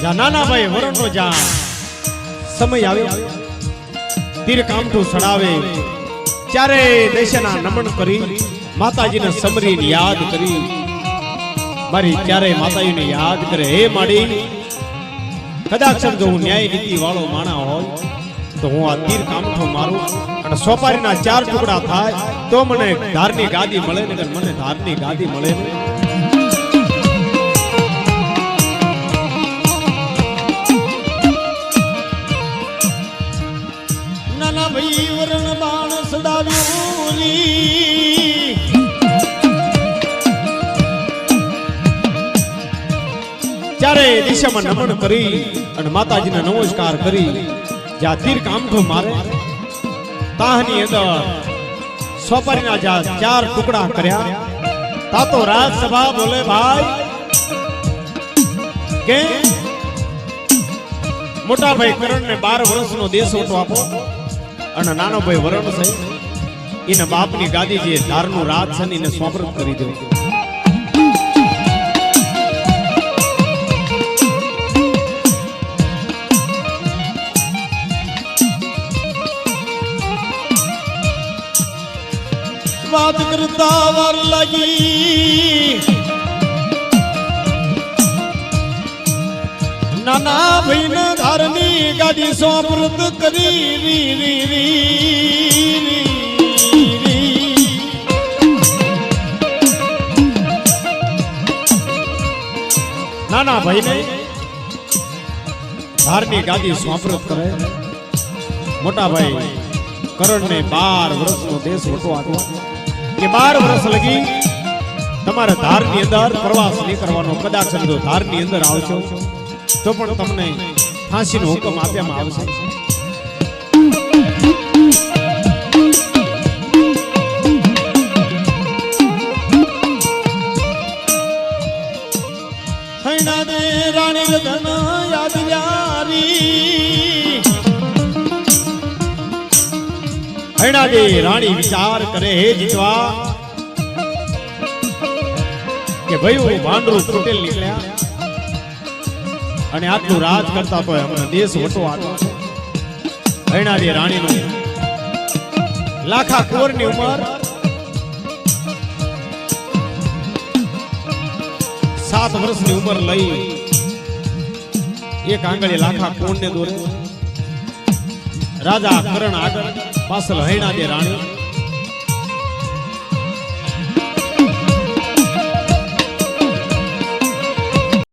જા નાના ભાઈ વરણનો જા સમય આવ્યો તીર કામઠું સડાવે ચારે દેશના નમન કરી માતાજીને સમરીને યાદ કરી મારી ચારે માતાજીને યાદ કરે હે માડી કદાચ જો હું ન્યાય નીતિ વાળો માણા હોય તો હું આ તીર કામઠો મારું અને સોપારીના 4 ટુકડા થાય તો મને ધારની ગાદી મળે ને મને ધારની ગાદી મળે ને નાના ભાઈ વરણ બાણ સડાવ્યું રી ચારે દિશામાં નમન કરી અને માતાજીને નમસ્કાર કરી જ્યાં તીર કામઠો મારે તાહની અંદર સોપારીના જ્યાં 4 ટુકડા કર્યા તા તો રાજસભા બોલે ભાઈ કે મોટા ભાઈ કરણને 12 વર્ષનો દેશોટો આપો અને નાનો ભાઈ વરણ છે એના બાપની ગાદી જે ધારનું રાજ છે એને સ્વાપરત કરી દો વાત કરતા વાર લાગી નાના ભાઈને ધારની ગાદી સોપરત કરી રી રી રી નાના ભાઈને ધારની ગાદી સોપરત કરે મોટા ભાઈ કરણને 12 વર્ષનો દેશ વટો આપ્યો કે 12 વર્ષ લગી તમારે ધારની અંદર પ્રવાસ નહીં કરવાનો કદાચ જો ધારની અંદર આવશો તો પણ તમને ફાંસીનો હુકમ આપવામાં આવશે હૈણા દે રાણી રતન યાદ યારી હૈણા દે રાણી વિચાર કરે હે જીતવા કે ભાઈ હું ભાંડરું તૂટેલ નીકળ્યા અને આટલું રાજ કરતા તો અમને દેશ વટો આટલો હૈણા દે રાણીનો લાખા કુંવરની ઉંમર 7 વર્ષની ઉંમર લઈ એક આંગળે લાખા કુંવરને દોરે રાજા કરણ આગળ પાછળ હૈણા દે રાણી